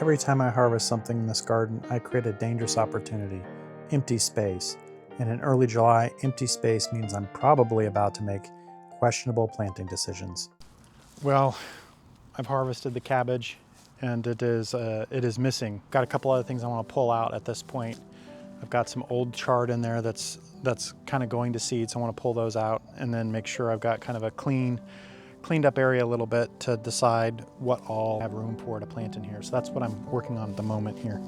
Every time I harvest something in this garden, I create a dangerous opportunity, empty space. And in early July, empty space means I'm probably about to make questionable planting decisions. Well, I've harvested the cabbage and it is missing. Got a couple other things I want to pull out at this point. I've got some old chard in there that's kind of going to seed, so I want to pull those out and then make sure I've got kind of a cleaned up area a little bit to decide what all I have room for to plant in here. So that's what I'm working on at the moment here.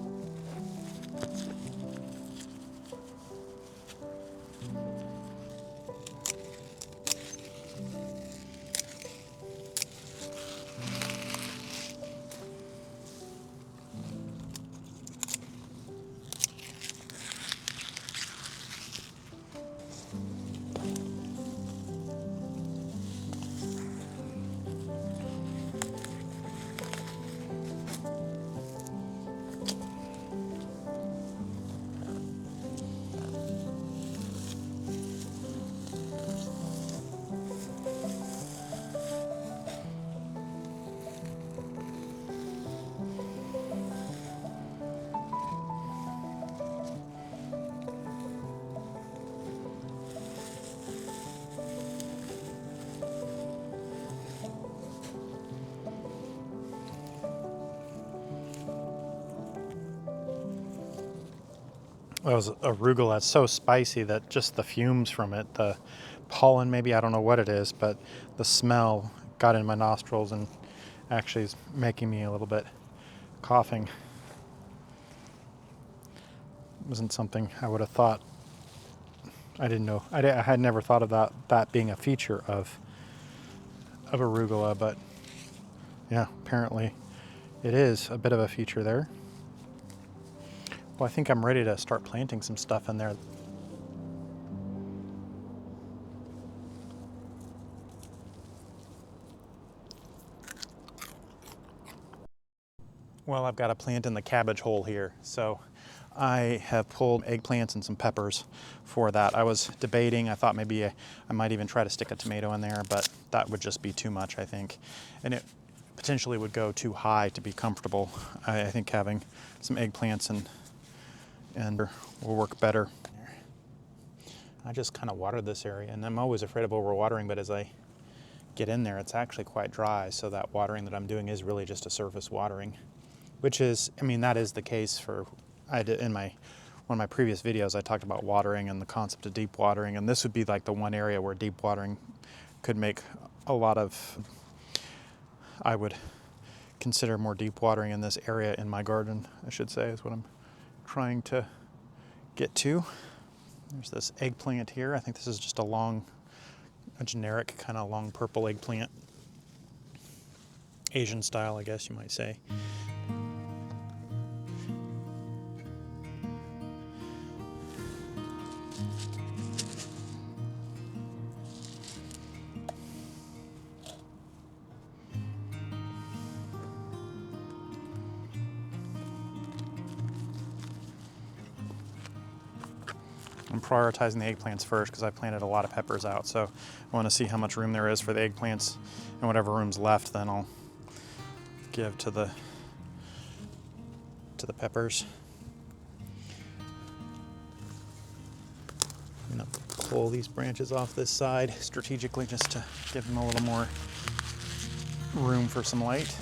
That was arugula. It's so spicy that just the fumes from it, the pollen maybe, I don't know what it is, but the smell got in my nostrils and actually is making me a little bit coughing. It wasn't something I would have thought. I didn't know. I had never thought of that being a feature of arugula, but yeah, apparently it is a bit of a feature there. Well, I think I'm ready to start planting some stuff in there. Well, I've got a plant in the cabbage hole here. So I have pulled eggplants and some peppers for that. I was debating, I thought maybe I might even try to stick a tomato in there, but that would just be too much, I think. And it potentially would go too high to be comfortable. I think having some eggplants and will work better. I just kind of watered this area, and I'm always afraid of overwatering, but as I get in there, it's actually quite dry, so that watering that I'm doing is really just a surface watering, which is, I mean, that is the case for, I did in one of my previous videos, I talked about watering and the concept of deep watering, and this would be like the one area where deep watering could make a lot of, I would consider more deep watering in this area in my garden, I should say, is what I'm trying to get to. There's this eggplant here. I think this is just a generic kind of long purple eggplant. Asian style, I guess you might say. I'm prioritizing the eggplants first because I planted a lot of peppers out, so I want to see how much room there is for the eggplants, and whatever room's left then I'll give to the peppers. I'm going to pull these branches off this side strategically just to give them a little more room for some light.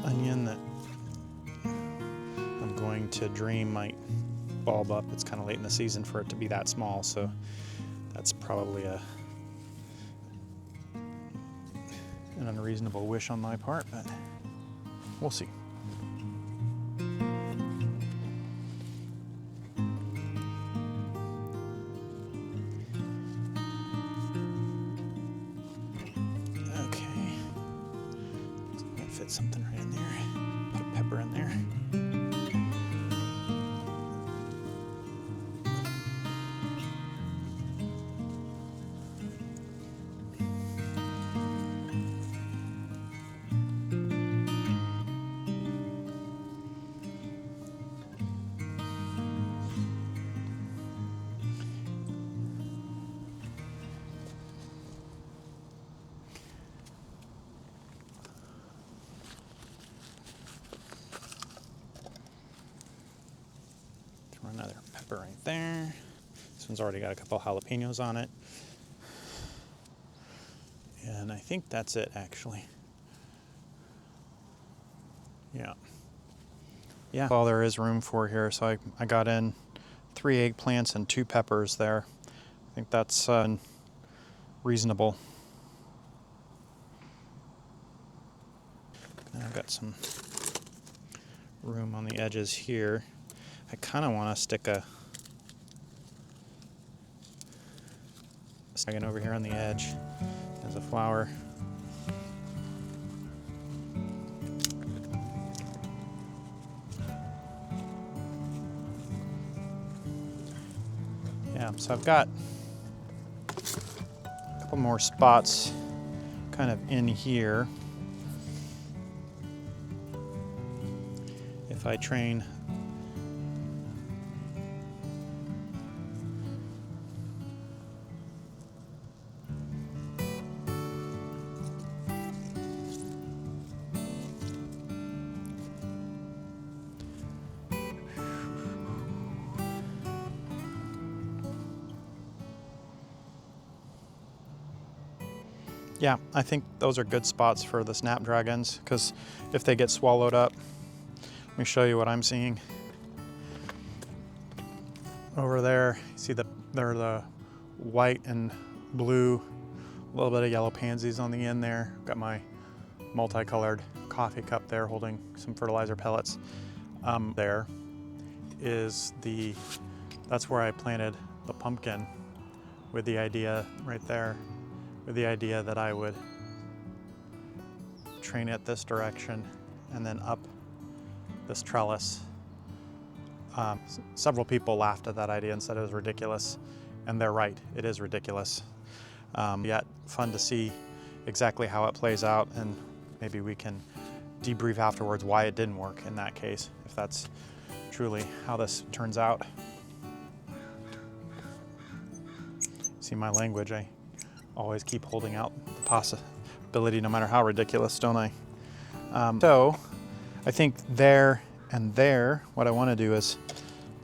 Onion that I'm going to dream might bulb up. It's kind of late in the season for it to be that small, so that's probably an unreasonable wish on my part, but we'll see. fit something right in there. Put pepper in there. Throw another pepper right there. This one's already got a couple jalapenos on it. And I think that's it, actually. Yeah. Yeah, all there is room for here. So I got in 3 eggplants and 2 peppers there. I think that's reasonable. And I've got some room on the edges here. I kind of want to stick a snapdragon over here on the edge as a flower. Yeah, so I've got a couple more spots kind of in here. If I train yeah, I think those are good spots for the snapdragons, because if they get swallowed up, let me show you what I'm seeing. Over there, you see they're the white and blue, a little bit of yellow pansies on the end there. Got my multicolored coffee cup there holding some fertilizer pellets. There is that's where I planted the pumpkin, with the idea right there, with the idea that I would train it this direction and then up this trellis. Several people laughed at that idea and said it was ridiculous, and they're right, it is ridiculous. Yet fun to see exactly how it plays out, and maybe we can debrief afterwards why it didn't work in that case, if that's truly how this turns out. See my language, I always keep holding out the possibility no matter how ridiculous, don't I? So I think there and there, what I want to do is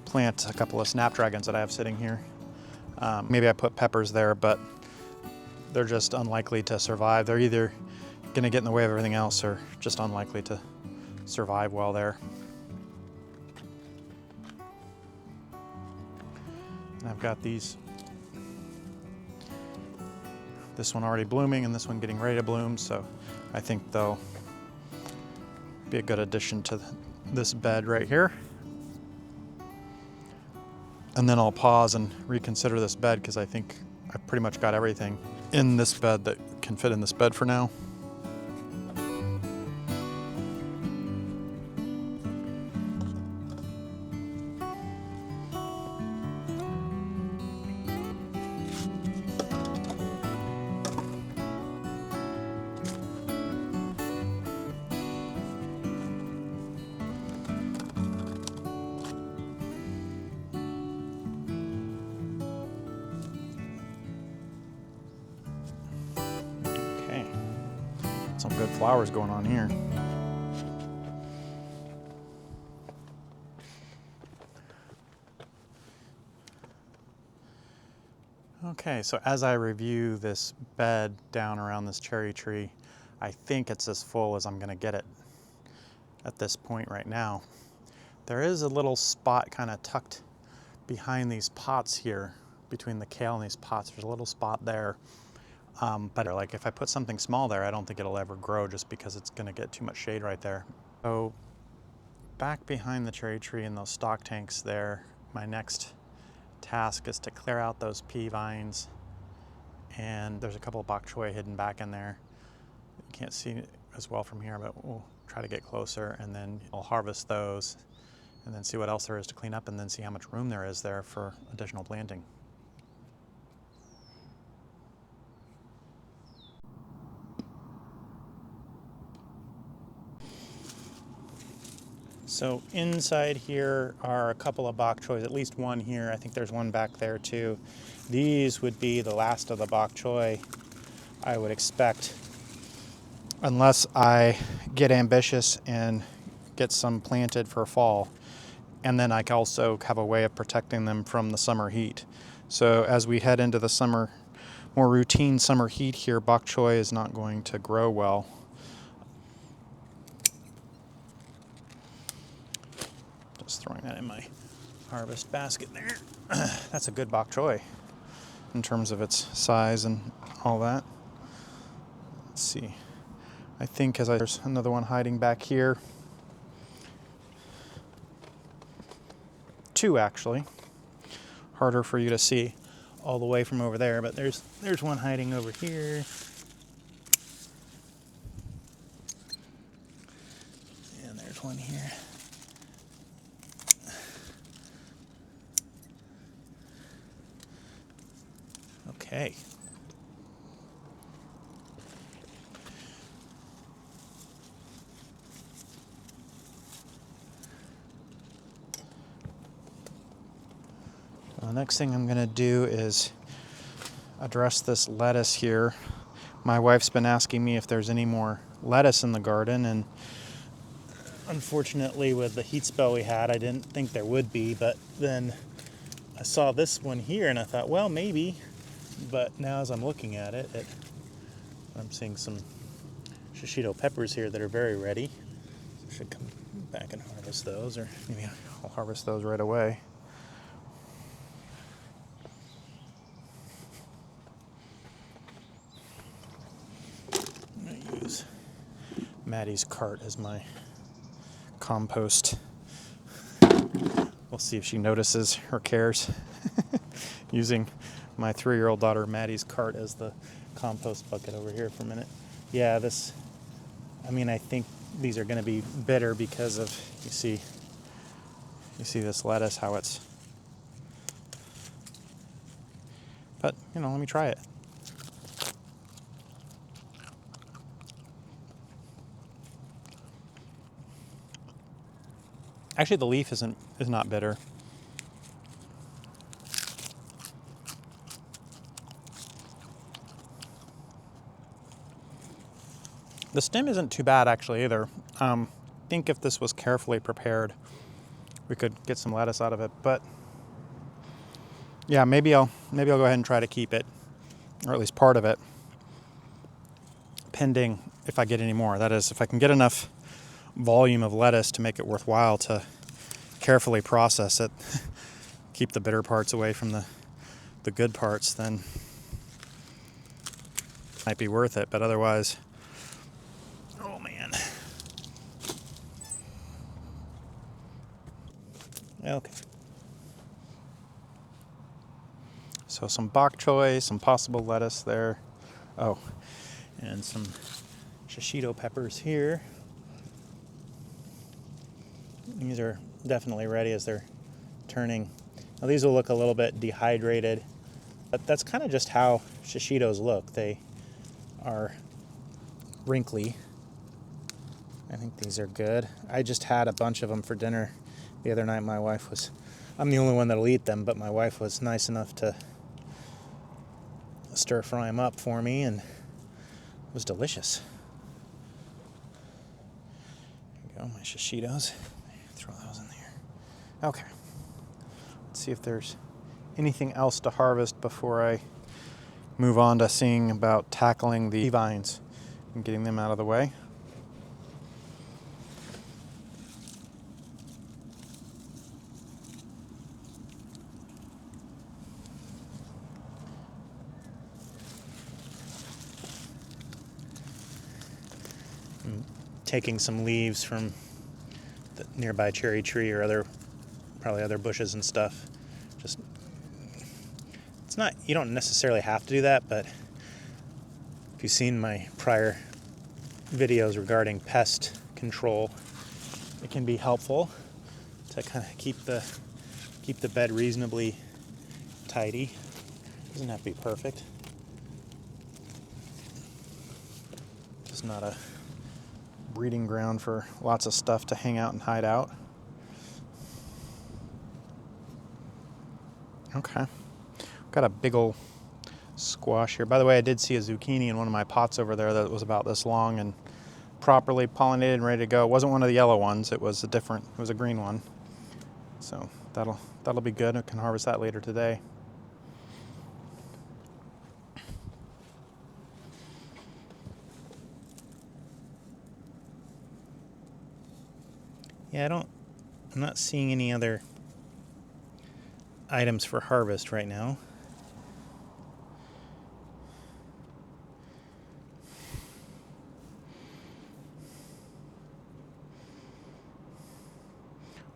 plant a couple of snapdragons that I have sitting here. Maybe I put peppers there, but they're just unlikely to survive. They're either going to get in the way of everything else or just unlikely to survive well there. And I've got this one already blooming and this one getting ready to bloom, so I think they'll be a good addition to this bed right here. And then I'll pause and reconsider this bed, because I think I've pretty much got everything in this bed that can fit in this bed for now. Some good flowers going on here. Okay, so as I review this bed down around this cherry tree, I think it's as full as I'm going to get it at this point right now. There is a little spot kind of tucked behind these pots here, between the kale and these pots. There's a little spot there. But like if I put something small there, I don't think it'll ever grow, just because it's going to get too much shade right there. So back behind the cherry tree and those stock tanks there, my next task is to clear out those pea vines. And there's a couple of bok choy hidden back in there. You can't see as well from here, but we'll try to get closer, and then I'll harvest those and then see what else there is to clean up, and then see how much room there is there for additional planting. So inside here are a couple of bok choys, at least one here. I think there's one back there too. These would be the last of the bok choy, I would expect, unless I get ambitious and get some planted for fall. And then I can also have a way of protecting them from the summer heat. So as we head into the summer, more routine summer heat here, bok choy is not going to grow well. Just throwing that in my harvest basket there. That's a good bok choy in terms of its size and all that. Let's see. I think there's another one hiding back here. Two actually. Harder for you to see all the way from over there, but there's one hiding over here. And there's one here. Okay. The next thing I'm going to do is address this lettuce here. My wife's been asking me if there's any more lettuce in the garden, and unfortunately with the heat spell we had, I didn't think there would be, but then I saw this one here and I thought, well, maybe. But now as I'm looking at it, I'm seeing some shishito peppers here that are very ready. I should come back and harvest those, or maybe I'll harvest those right away. I'm going to use Maddie's cart as my compost. We'll see if she notices or cares. Using my 3-year-old daughter Maddie's cart as the compost bucket over here for a minute. Yeah, I think these are going to be bitter because of, you see this lettuce, how it's, but let me try it. Actually, the leaf is not bitter. The stem isn't too bad actually either. I think if this was carefully prepared, we could get some lettuce out of it. But yeah, maybe I'll go ahead and try to keep it, or at least part of it, pending if I get any more. That is, if I can get enough volume of lettuce to make it worthwhile to carefully process it, keep the bitter parts away from the good parts, then it might be worth it. But otherwise, oh man. Okay. So some bok choy, some possible lettuce there. Oh, and some shishito peppers here. These are definitely ready as they're turning. Now these will look a little bit dehydrated, but that's kind of just how shishitos look. They are wrinkly. I think these are good. I just had a bunch of them for dinner the other night. I'm the only one that'll eat them, but my wife was nice enough to stir fry them up for me, and it was delicious. There you go, my shishitos. Throw those in there. Okay. Let's see if there's anything else to harvest before I move on to seeing about tackling the vines and getting them out of the way. I'm taking some leaves from the nearby cherry tree or probably other bushes and stuff. You don't necessarily have to do that, but if you've seen my prior videos regarding pest control. It can be helpful to kind of keep the bed reasonably tidy. Doesn't have to be perfect. Just not a breeding ground for lots of stuff to hang out and hide out. Okay, got a big old squash here. By the way, I did see a zucchini in one of my pots over there that was about this long and properly pollinated and ready to go. It wasn't one of the yellow ones. It was a green one. So that'll be good. I can harvest that later today. Yeah, I'm not seeing any other items for harvest right now.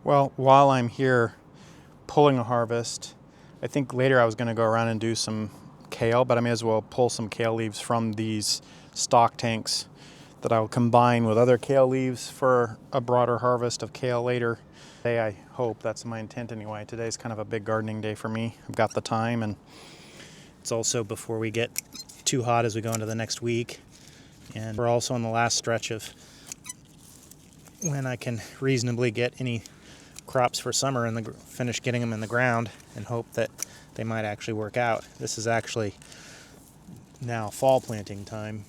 Well, while I'm here pulling a harvest, I think later I was going to go around and do some kale, but I may as well pull some kale leaves from these stock tanks that I will combine with other kale leaves for a broader harvest of kale later. Today, I hope, that's my intent anyway. Today's kind of a big gardening day for me. I've got the time, and it's also before we get too hot as we go into the next week. And we're also on the last stretch of when I can reasonably get any crops for summer and finish getting them in the ground and hope that they might actually work out. This is actually now fall planting time.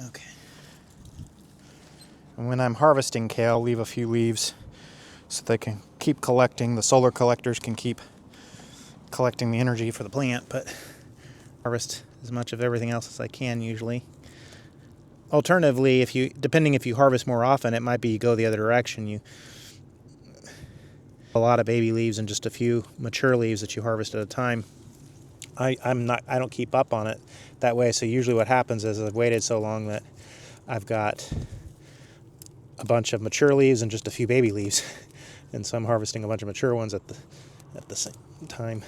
Okay. And when I'm harvesting kale, I'll leave a few leaves so they can keep collecting. The solar collectors can keep collecting the energy for the plant, but harvest as much of everything else as I can usually. Alternatively, depending if you harvest more often, it might be you go the other direction. You a lot of baby leaves and just a few mature leaves that you harvest at a time. I don't keep up on it that way, so usually what happens is I've waited so long that I've got a bunch of mature leaves and just a few baby leaves, and so I'm harvesting a bunch of mature ones at the same time.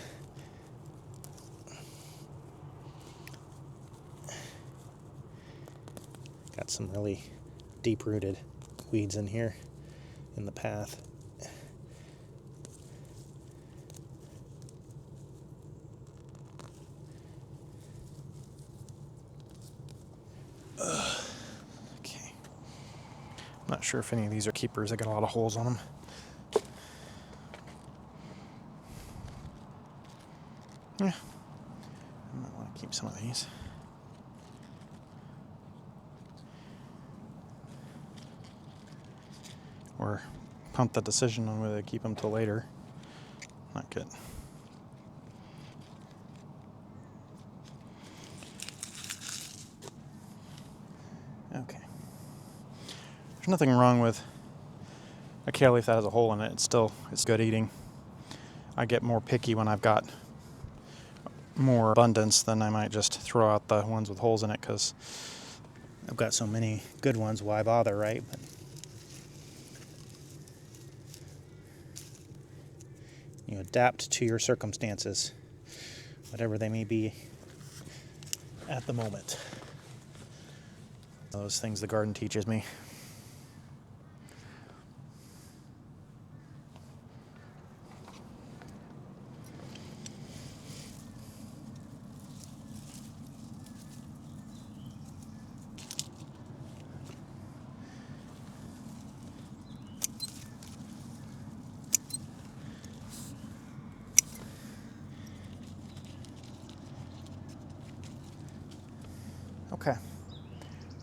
Got some really deep-rooted weeds in here in the path. Okay. I'm not sure if any of these are keepers. I got a lot of holes on them. Yeah, I might want to keep some of these. Or punt the decision on whether to keep them till later. Not good. Okay. There's nothing wrong with a kale leaf that has a hole in it. It's good eating. I get more picky when I've got more abundance, then I might just throw out the ones with holes in it because I've got so many good ones. Why bother, right? But you adapt to your circumstances, whatever they may be at the moment. Those things the garden teaches me. Okay.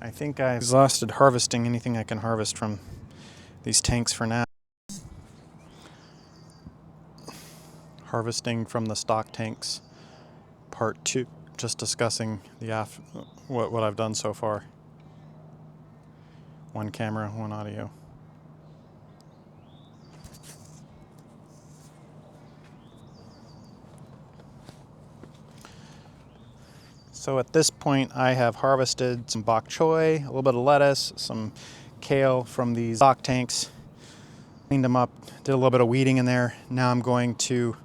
I think I've exhausted harvesting anything I can harvest from these tanks for now. Harvesting from the stock tanks, part 2, just discussing what I've done so far. One camera, one audio. So at this point I have harvested some bok choy, a little bit of lettuce, some kale from these stock tanks, cleaned them up, did a little bit of weeding in there. Now I'm going to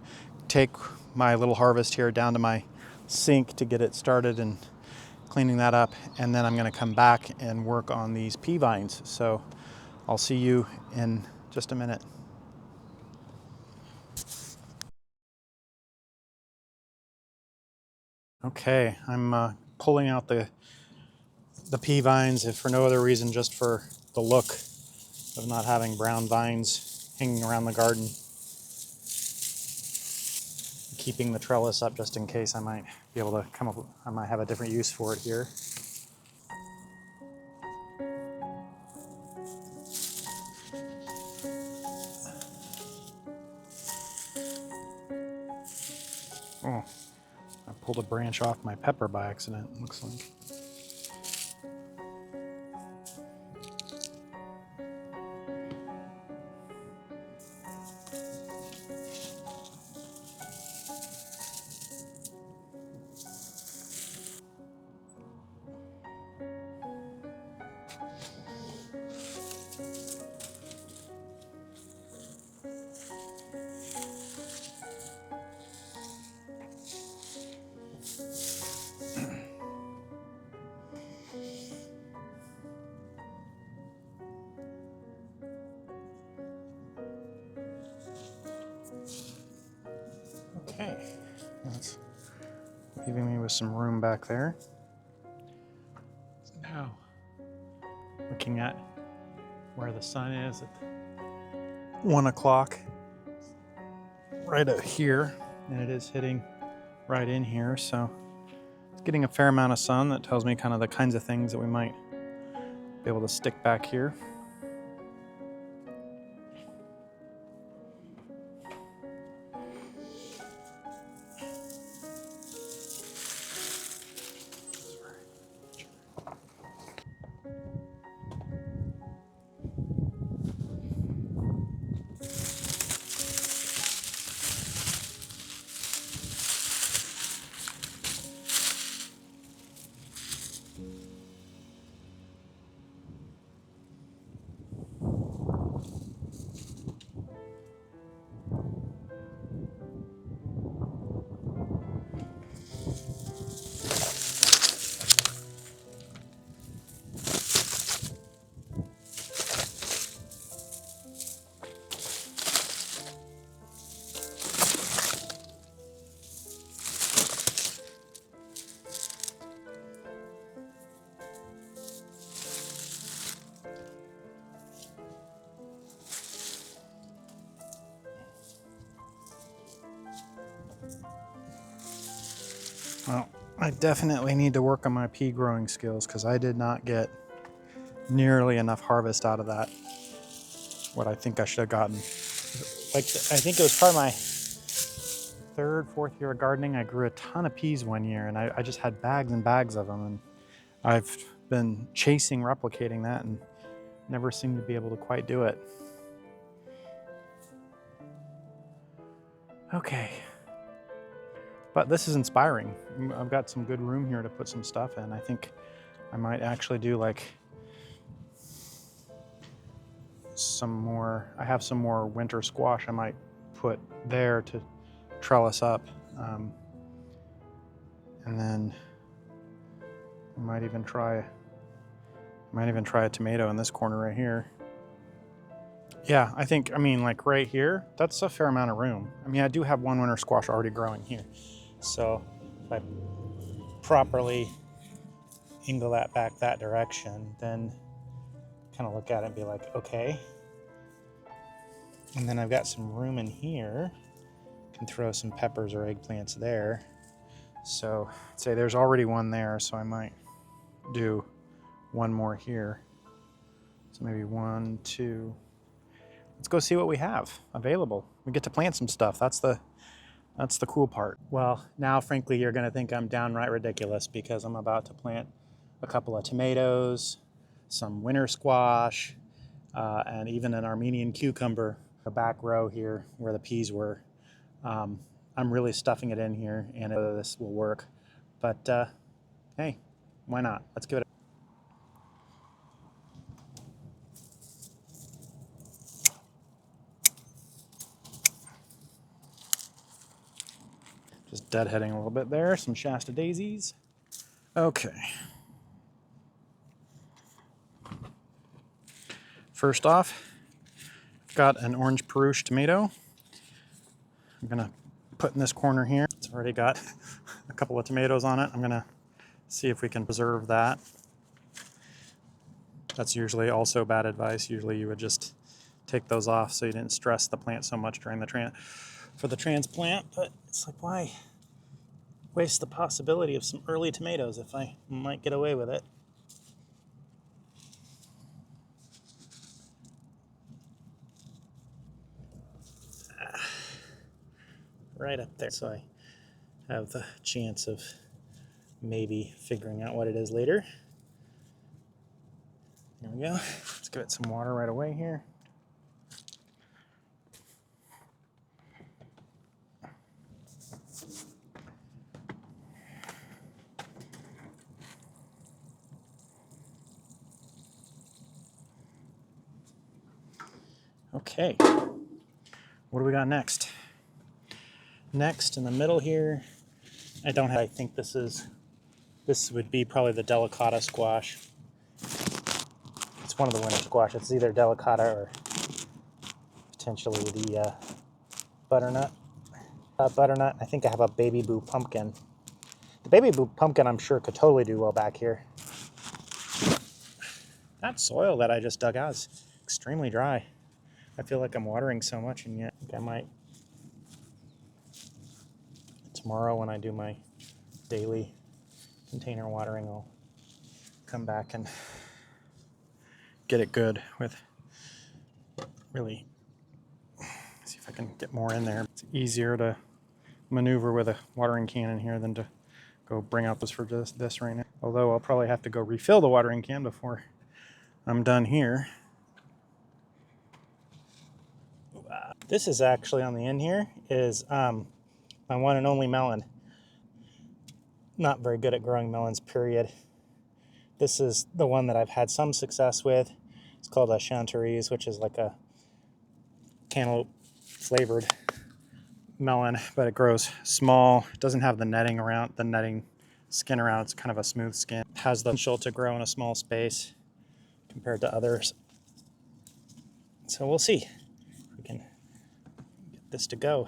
take my little harvest here down to my sink to get it started and cleaning that up. And then I'm gonna come back and work on these pea vines. So I'll see you in just a minute. Okay, I'm pulling out the pea vines, if for no other reason, just for the look of not having brown vines hanging around the garden. Keeping the trellis up just in case I might be able to come up, I might have a different use for it here. Oh, I pulled a branch off my pepper by accident, it looks like. Okay, that's leaving me with some room back there. Now, looking at where the sun is at 1 o'clock, right out here, and it is hitting right in here, so it's getting a fair amount of sun. That tells me kind of the kinds of things that we might be able to stick back here. Well, I definitely need to work on my pea growing skills because I did not get nearly enough harvest out of that. What I think I should have gotten. Like, I think it was probably my third, fourth year of gardening. I grew a ton of peas one year and I just had bags and bags of them. And I've been chasing, replicating that and never seemed to be able to quite do it. Okay. But this is inspiring. I've got some good room here to put some stuff in. I think I might actually do like some more, I have some more winter squash I might put there to trellis up. And then I might even try a tomato in this corner right here. Yeah, I think, I mean, like right here, that's a fair amount of room. I mean, I do have one winter squash already growing here. So if I properly angle that back that direction, then kind of look at it and be like, okay. And then I've got some room in here. Can throw some peppers or eggplants there. So I'd say there's already one there, so I might do one more here. So maybe 1, 2. Let's go see what we have available. We get to plant some stuff. That's the cool part. Well, now frankly, you're gonna think I'm downright ridiculous because I'm about to plant a couple of tomatoes, some winter squash, and even an Armenian cucumber. The back row here where the peas were. I'm really stuffing it in here and whether this will work. But hey, why not? Let's give it a just deadheading a little bit there. Some Shasta daisies. Okay. First off, I've got an orange Peruche tomato. I'm gonna put in this corner here. It's already got a couple of tomatoes on it. I'm gonna see if we can preserve that. That's usually also bad advice. Usually you would just take those off so you didn't stress the plant so much during the transplant, but it's like, why waste the possibility of some early tomatoes if I might get away with it? Right up there, so I have the chance of maybe figuring out what it is later. There we go. Let's give it some water right away here. Okay, what do we got next? Next, in the middle here, I think this would be probably the delicata squash. It's one of the winter squash. It's either delicata or potentially the butternut. Butternut, I think I have a baby boo pumpkin. The baby boo pumpkin, I'm sure, could totally do well back here. That soil that I just dug out is extremely dry. I feel like I'm watering so much, and yet I think I might, tomorrow when I do my daily container watering, I'll come back and get it good with really, see if I can get more in there. It's easier to maneuver with a watering can in here than to go bring out this for just this right now. Although I'll probably have to go refill the watering can before I'm done here. This is actually on the end here is my one and only melon. Not very good at growing melons, period. This is the one that I've had some success with. It's called a chanterise, which is like a cantaloupe flavored melon, but it grows small. It doesn't have the netting around, the netting skin around. It's kind of a smooth skin. It has the potential to grow in a small space compared to others. So we'll see if we can get this to go.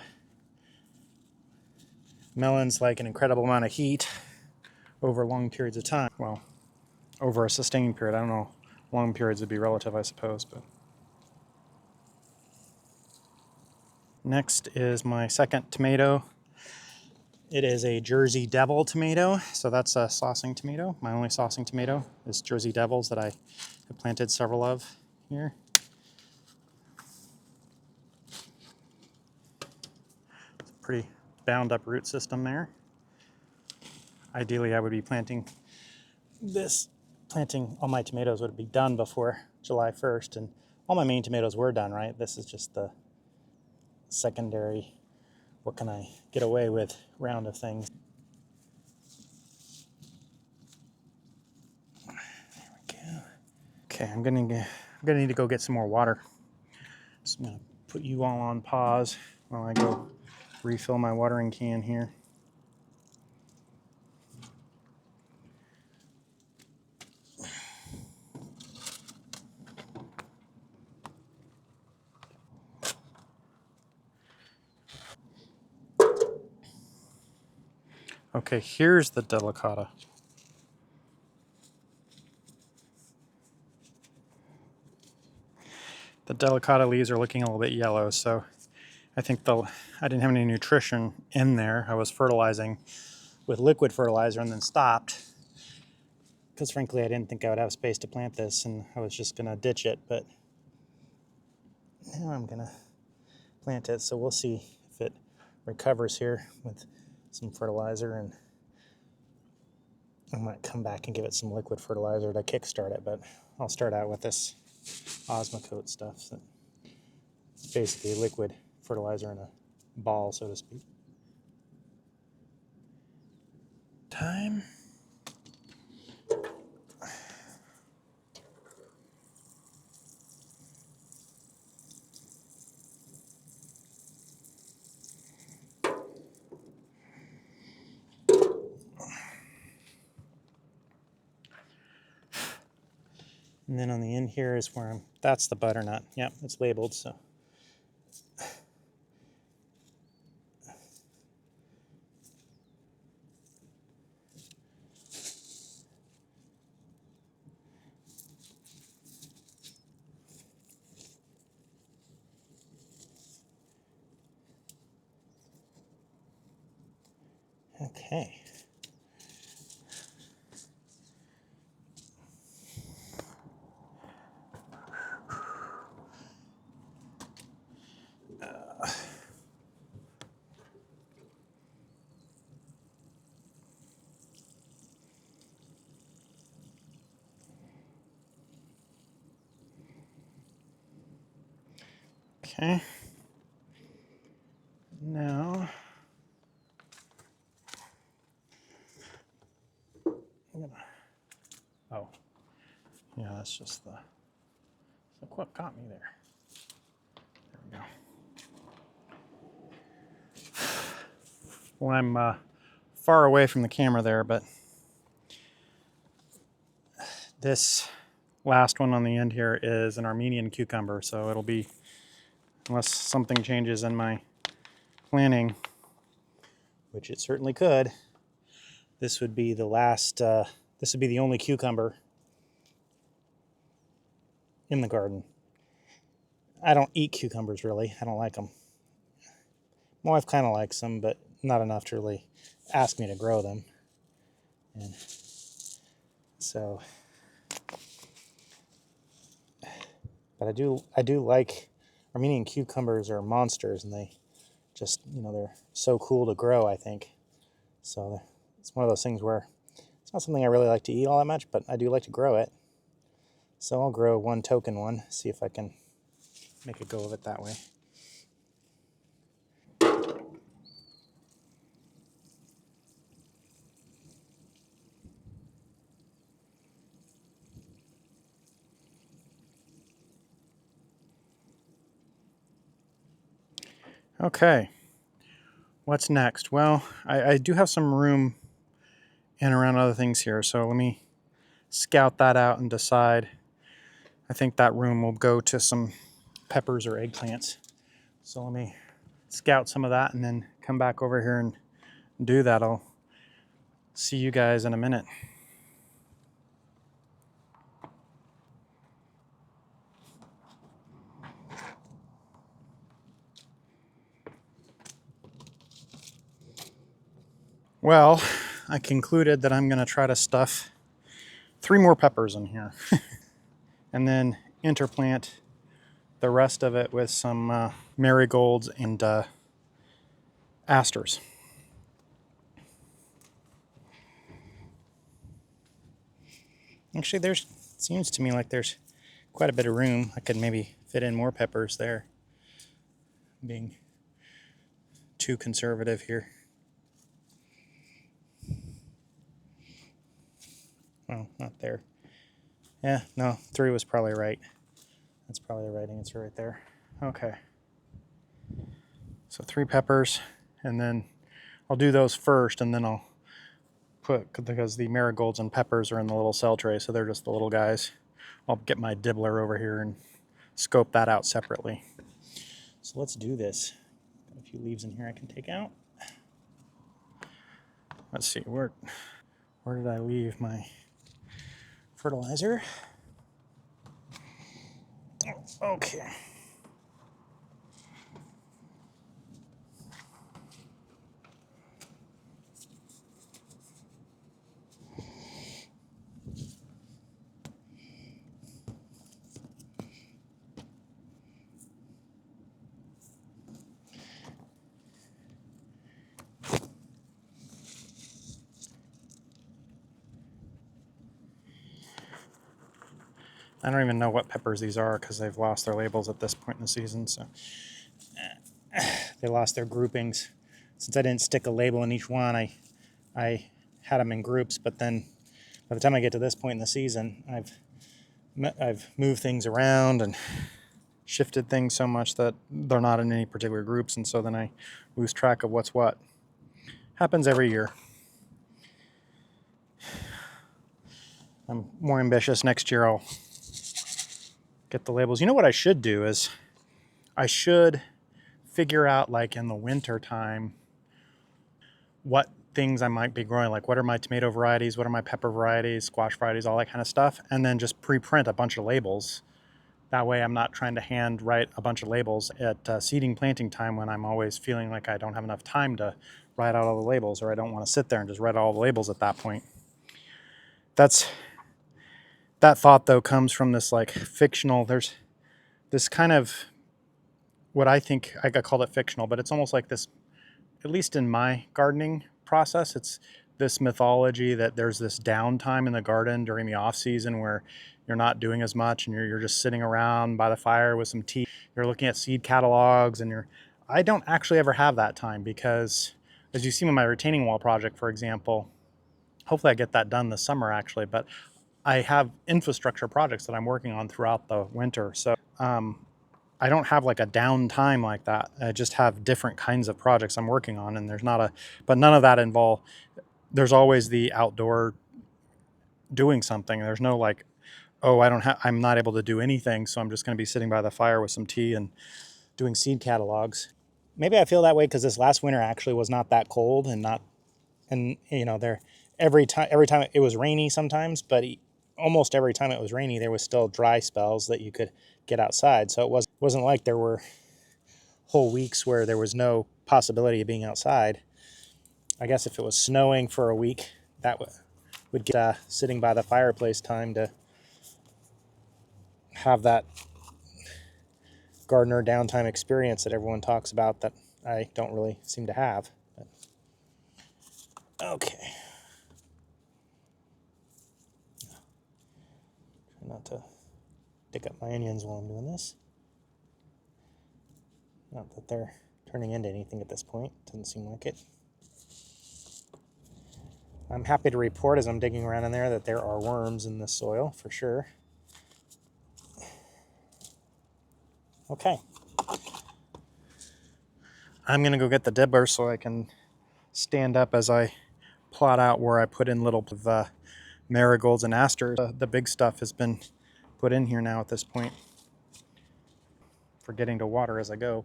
Melons like an incredible amount of heat over long periods of time. Well, over a sustained period. I don't know. Long periods would be relative, I suppose, but. Next is my second tomato. It is a Jersey Devil tomato, so that's a saucing tomato. My only saucing tomato is Jersey Devils that I have planted several of here. It's a pretty bound up root system there. Ideally, I would be planting all my tomatoes would be done before July 1st, and all my main tomatoes were done, right? This is just the secondary, what can I get away with round of things. There we go. Okay, I'm gonna need to go get some more water. So I'm gonna put you all on pause while I go refill my watering can here. Okay, here's the delicata. The delicata leaves are looking a little bit yellow, so I think I didn't have any nutrition in there. I was fertilizing with liquid fertilizer and then stopped because frankly I didn't think I would have space to plant this, and I was just gonna ditch it, but now I'm gonna plant it, so we'll see if it recovers here with some fertilizer, and I might come back and give it some liquid fertilizer to kickstart it, but I'll start out with this Osmocote stuff. So it's basically liquid fertilizer in a ball, so to speak. Time. And then on the end here is where that's the butternut. Yep, it's labeled, so. Okay. Okay. Now, oh, yeah, that's just look what got me there. There we go. Well, I'm far away from the camera there, but this last one on the end here is an Armenian cucumber, so it'll be, unless something changes in my planning, which it certainly could, this would be the last, this would be the only cucumber in the garden. I don't eat cucumbers really, I don't like them. My wife kind of likes them, but not enough to really ask me to grow them. And so, but I do like, Armenian cucumbers are monsters, and they just, they're so cool to grow, I think. So it's one of those things where it's not something I really like to eat all that much, but I do like to grow it. So I'll grow one token one, see if I can make a go of it that way. Okay, what's next? Well, I do have some room in around other things here, so let me scout that out and decide. I think that room will go to some peppers or eggplants. So let me scout some of that and then come back over here and do that. I'll see you guys in a minute. Well, I concluded that I'm going to try to stuff 3 more peppers in here and then interplant the rest of it with some marigolds and asters. Actually, seems to me like there's quite a bit of room. I could maybe fit in more peppers there. Being too conservative here. Well, not there. Yeah, no, 3 was probably right. That's probably the right answer right there. Okay. So 3 peppers, and then I'll do those first, and then I'll put, because the marigolds and peppers are in the little cell tray, so they're just the little guys. I'll get my dibbler over here and scope that out separately. So let's do this. Got a few leaves in here I can take out. Let's see, where did I leave my fertilizer? Okay. I don't even know what peppers these are because they've lost their labels at this point in the season. So they lost their groupings. Since I didn't stick a label in each one, I had them in groups. But then by the time I get to this point in the season, I've moved things around and shifted things so much that they're not in any particular groups, and so then I lose track of what's what. Happens every year. I'm more ambitious. Next year I'll get the labels. You know what I should do is I should figure out, like in the winter time, what things I might be growing. Like what are my tomato varieties, what are my pepper varieties, squash varieties, all that kind of stuff. And then just pre-print a bunch of labels. That way I'm not trying to hand write a bunch of labels at seeding planting time when I'm always feeling like I don't have enough time to write out all the labels, or I don't want to sit there and just write all the labels at that point. That thought though comes from this like fictional, there's this kind of, what I think, I call it fictional, but it's almost like this, at least in my gardening process, it's this mythology that there's this downtime in the garden during the off season where you're not doing as much and you're just sitting around by the fire with some tea. You're looking at seed catalogs and I don't actually ever have that time because, as you see with my retaining wall project, for example, hopefully I get that done this summer actually, but I have infrastructure projects that I'm working on throughout the winter. So I don't have like a downtime like that. I just have different kinds of projects I'm working on, and but none of that involve, there's always the outdoor doing something. There's no like, oh, I'm not able to do anything, so I'm just going to be sitting by the fire with some tea and doing seed catalogs. Maybe I feel that way because this last winter actually was not that cold and you know, every time it was rainy sometimes, but almost every time it was rainy, there was still dry spells that you could get outside. So it wasn't like there were whole weeks where there was no possibility of being outside. I guess if it was snowing for a week, that would get sitting by the fireplace time to have that gardener downtime experience that everyone talks about that I don't really seem to have. But, okay. Try not to dig up my onions while I'm doing this. Not that they're turning into anything at this point. Doesn't seem like it. I'm happy to report as I'm digging around in there that there are worms in this soil for sure. Okay. I'm going to go get the dibbler so I can stand up as I plot out where I put in little marigolds and asters. The big stuff has been put in here now at this point. Forgetting to water as I go.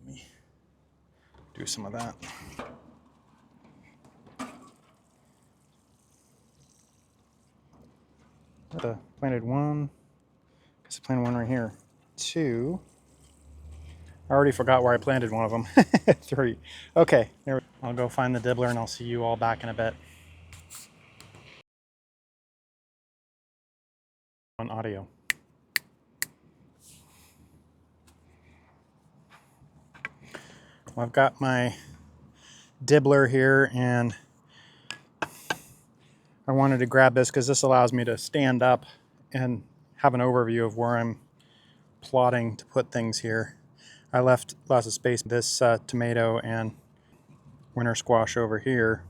Let me do some of that. Planted one. I guess I planted one right here. Two. I already forgot where I planted one of them. Three. Okay, I'll go find the dibbler and I'll see you all back in a bit. On audio. Well, I've got my dibbler here and I wanted to grab this because this allows me to stand up and have an overview of where I'm plotting to put things here. I left lots of space. This tomato and winter squash over here.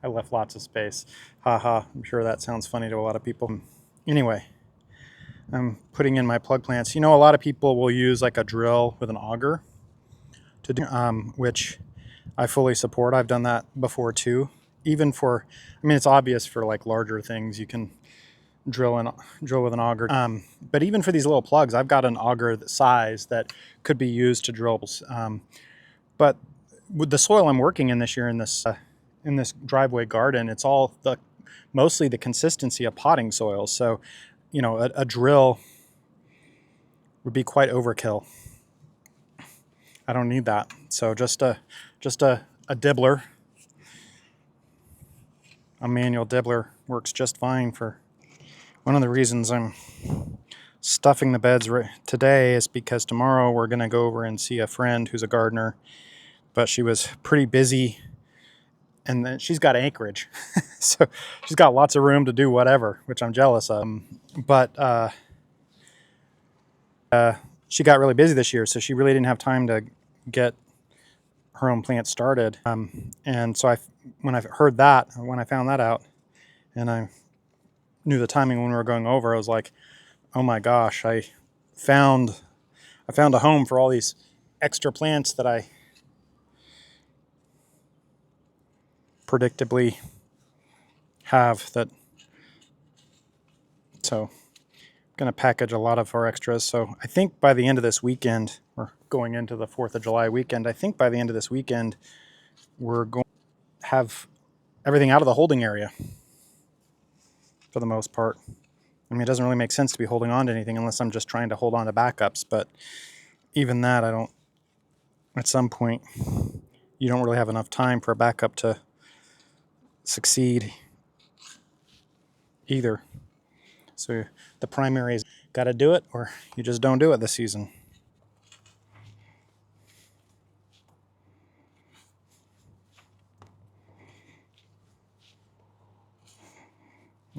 I left lots of space. Haha, I'm sure that sounds funny to a lot of people. Anyway, I'm putting in my plug plants. You know, a lot of people will use like a drill with an auger to do, which I fully support. I've done that before too. Even for, I mean, it's obvious for like larger things, you can drill with an auger. But even for these little plugs, I've got an auger size that could be used to drill. But with the soil I'm working in this year in this driveway garden, it's all mostly the consistency of potting soil. So, you know, a drill would be quite overkill. I don't need that. So just a dibbler, a manual dibbler works just fine. For one of the reasons I'm stuffing the beds today is because tomorrow we're going to go over and see a friend who's a gardener, but she was pretty busy and then she's got acreage. So she's got lots of room to do whatever, which I'm jealous of. But she got really busy this year, so she really didn't have time to get her own plant started. And so when I found that out and I knew the timing when we were going over, I was like, oh my gosh, I found a home for all these extra plants that I predictably have. So going to package a lot of our extras. So I think by the end of this weekend, or going into the 4th of July weekend, I think by the end of this weekend, we're going to have everything out of the holding area for the most part. I mean, it doesn't really make sense to be holding on to anything unless I'm just trying to hold on to backups. But even that, I don't, at some point, you don't really have enough time for a backup to succeed either. So the primary is got to do it or you just don't do it this season.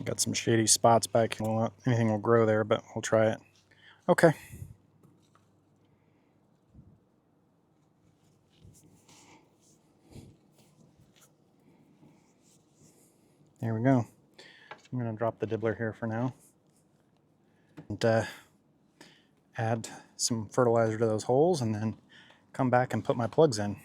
Got some shady spots back here. Well, not anything will grow there, but we'll try it. Okay. There we go. I'm going to drop the dibbler here for now. And add some fertilizer to those holes and then come back and put my plugs in.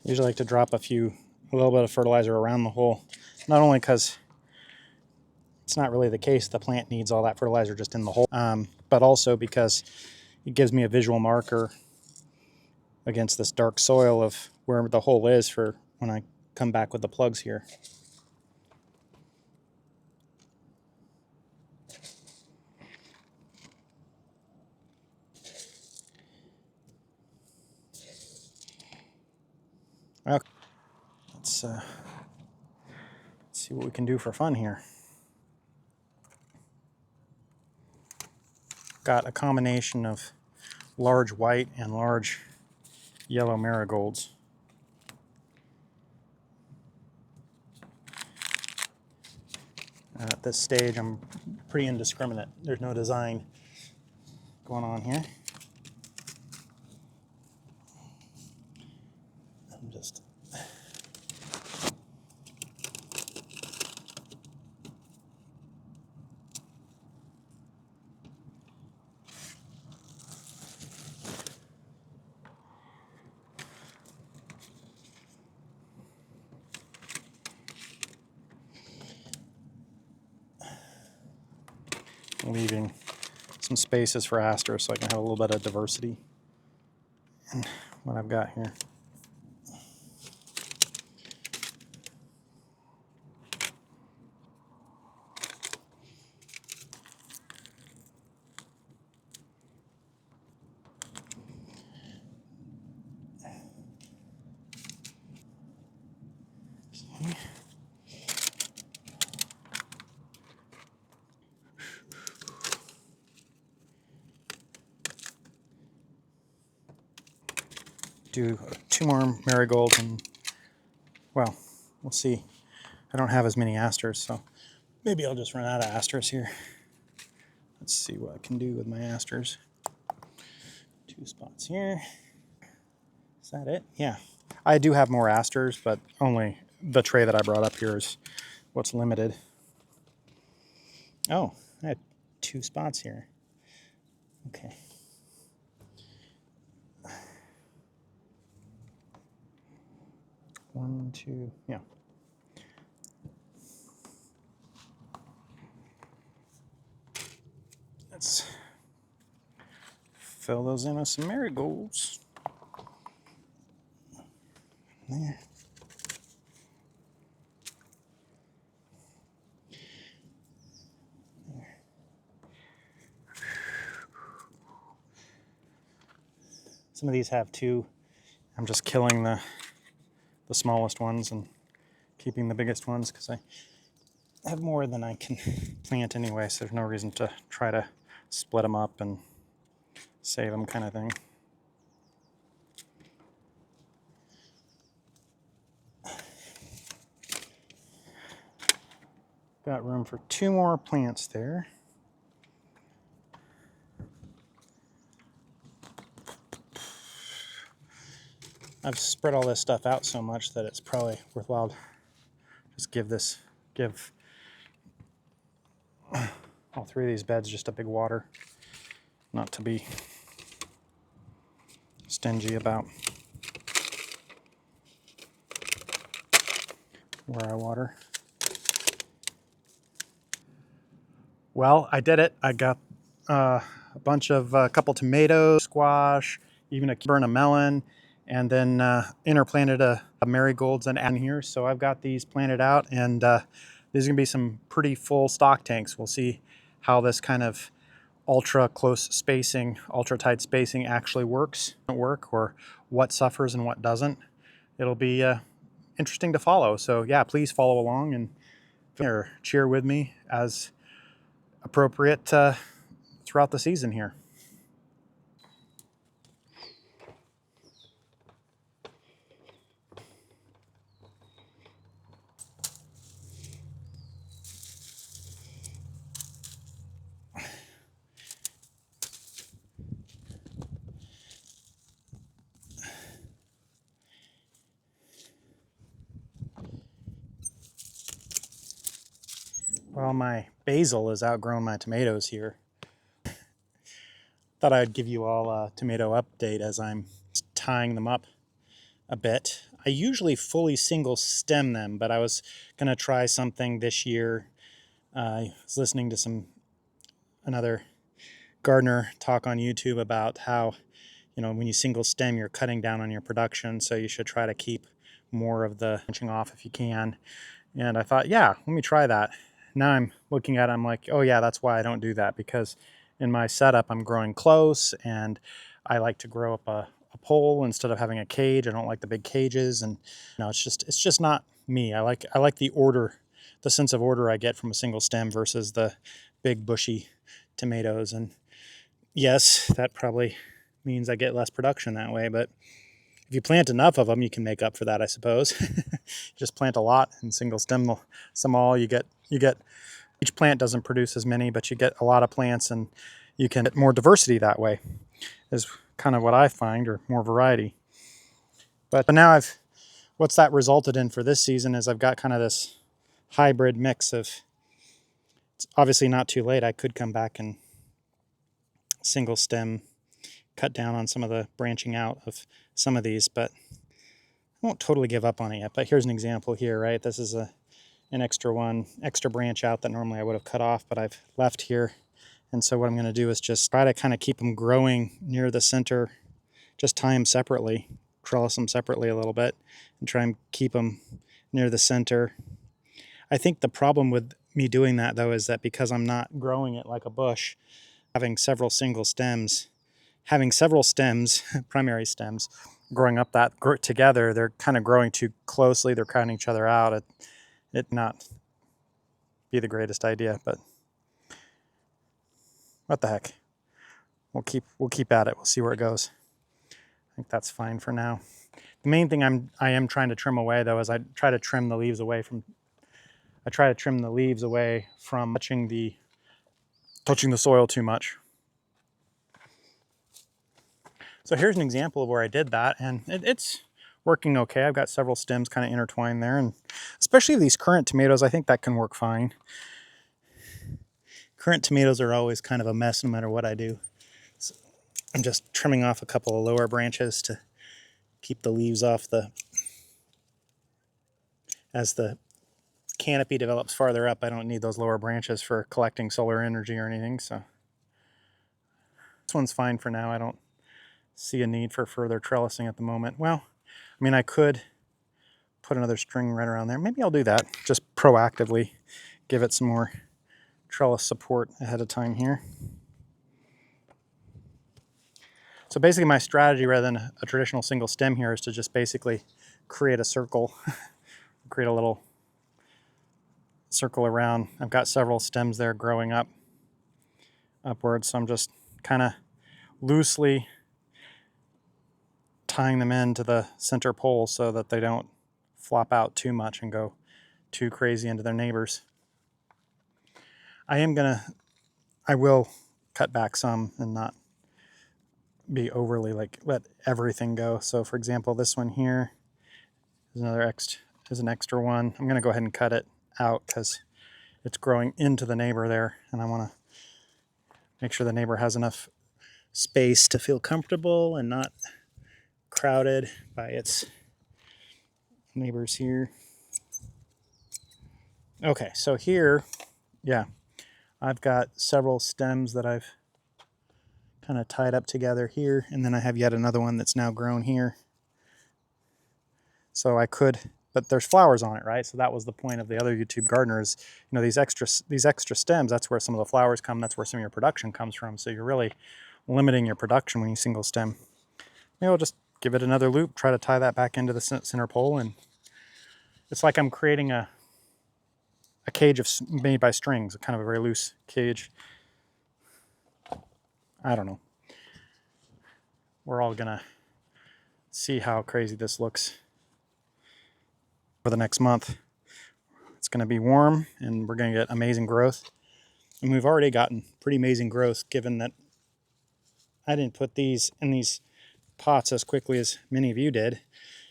I usually like to drop a little bit of fertilizer around the hole, not only because it's not really the case the plant needs all that fertilizer just in the hole, but also because it gives me a visual marker against this dark soil of where the hole is for when I come back with the plugs here. Okay. Let's see what we can do for fun here. Got a combination of large white and large yellow marigolds. At this stage, I'm pretty indiscriminate. There's no design going on here. I'm just leaving some spaces for asters so I can have a little bit of diversity in what I've got here. Okay. Do 2 more marigolds and, well, we'll see. I don't have as many asters, so maybe I'll just run out of asters here. Let's see what I can do with my asters. 2 spots here. Is that it? Yeah. I do have more asters, but only the tray that I brought up here is what's limited. Oh, I had 2 spots here. Okay. One, two, yeah. Let's fill those in with some marigolds. There. There. Some of these have 2. I'm just killing the smallest ones and keeping the biggest ones because I have more than I can plant anyway, so there's no reason to try to split them up and save them kind of thing. Got room for 2 more plants there. I've spread all this stuff out so much that it's probably worthwhile just give all 3 of these beds just a big water. not to be stingy about where I water. Well, I did it. I got a couple tomatoes, squash, even a melon, and then interplanted a marigolds and add in here. So I've got these planted out, and these are gonna be some pretty full stock tanks. We'll see how this kind of ultra close spacing, ultra tight spacing actually works, or what suffers and what doesn't. It'll be interesting to follow. So yeah, please follow along and cheer with me as appropriate throughout the season here. Well, my basil has outgrown my tomatoes here. Thought I'd give you all a tomato update as I'm tying them up a bit. I usually fully single stem them, but I was gonna try something this year. I was listening to another gardener talk on YouTube about how, when you single stem, you're cutting down on your production, so you should try to keep more of the branching off if you can. And I thought, yeah, let me try that. Now I'm looking at it, I'm like, oh yeah, that's why I don't do that, because in my setup I'm growing close, and I like to grow up a pole instead of having a cage. I don't like the big cages, and it's just not me. I like the order, the sense of order I get from a single stem versus the big bushy tomatoes. And yes, that probably means I get less production that way, but if you plant enough of them, you can make up for that, I suppose. Just plant a lot and single stem some all. You get each plant doesn't produce as many, but you get a lot of plants, and you can get more diversity that way, is kind of what I find, or more variety. But now what's that resulted in for this season is I've got kind of this hybrid mix of, it's obviously not too late. I could come back and single stem, cut down on some of the branching out of some of these, but I won't totally give up on it yet. But here's an example here, right? This is an extra branch out that normally I would have cut off, but I've left here. And so what I'm going to do is just try to kind of keep them growing near the center, just tie them separately, trellis them separately a little bit, and try and keep them near the center. I think the problem with me doing that, though, is that because I'm not growing it like a bush, having several stems, primary stems, growing up together, they're kind of growing too closely. They're crowding each other out. It not be the greatest idea, but what the heck? We'll keep at it. We'll see where it goes. I think that's fine for now. The main thing I am trying to trim away, though, is I try to trim the leaves away from touching the soil too much. So here's an example of where I did that, and it's working okay. I've got several stems kind of intertwined there, and especially these currant tomatoes, I think that can work fine. Currant tomatoes are always kind of a mess no matter what I do. So I'm just trimming off a couple of lower branches to keep the leaves off as the canopy develops farther up. I don't need those lower branches for collecting solar energy or anything, so this one's fine for now. I don't see a need for further trellising at the moment. Well, I mean, I could put another string right around there. Maybe I'll do that, just proactively give it some more trellis support ahead of time here. So basically my strategy, rather than a traditional single stem here, is to just basically create a circle, create a little circle around. I've got several stems there growing upwards, so I'm just kind of loosely tying them into the center pole so that they don't flop out too much and go too crazy into their neighbors. I will cut back some and not be overly let everything go. So for example, this one here is an extra one. I'm going to go ahead and cut it out because it's growing into the neighbor there, and I want to make sure the neighbor has enough space to feel comfortable and not crowded by its neighbors here. Okay, so here, yeah, I've got several stems that I've kind of tied up together here, and then I have yet another one that's now grown here. So I could, but there's flowers on it, right? So that was the point of the other YouTube gardeners. You know, these extra stems, that's where some of the flowers come, that's where some of your production comes from. So you're really limiting your production when you single stem. Maybe I'll just give it another loop, try to tie that back into the center pole, and it's like I'm creating a cage made by strings, kind of a very loose cage. I don't know. We're all gonna see how crazy this looks for the next month. It's gonna be warm and we're gonna get amazing growth. And we've already gotten pretty amazing growth given that I didn't put these in these pots as quickly as many of you did.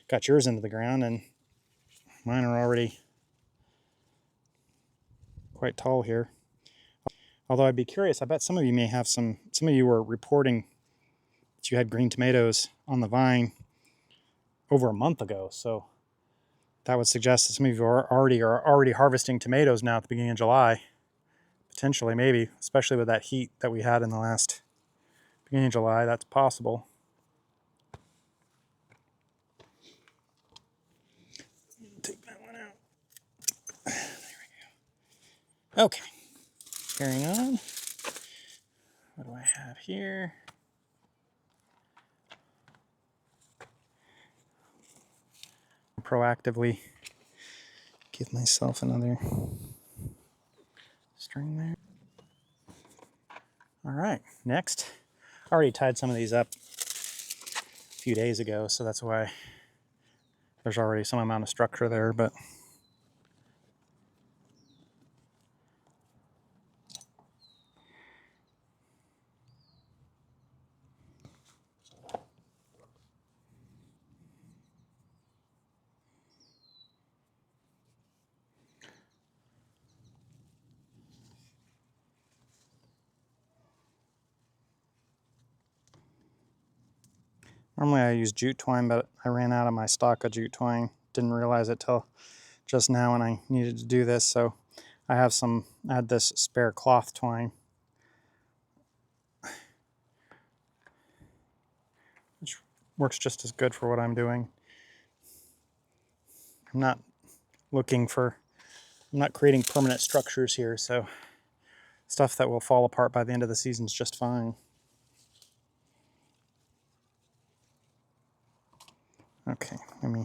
Got yours into the ground and mine are already quite tall here. Although I'd be curious, I bet some of you may have some of you were reporting that you had green tomatoes on the vine over a month ago. So that would suggest that some of you are already harvesting tomatoes now at the beginning of July. Potentially, maybe, especially with that heat that we had in the last beginning of July, that's possible. Take that one out. There we go. Okay, carrying on. What do I have here? Proactively give myself another string there. All right, next. I already tied some of these up a few days ago, so that's why there's already some amount of structure there, but normally I use jute twine, but I ran out of my stock of jute twine. Didn't realize it till just now when I needed to do this, so I had this spare cloth twine, which works just as good for what I'm doing. I'm not creating permanent structures here, so stuff that will fall apart by the end of the season is just fine. Okay, let me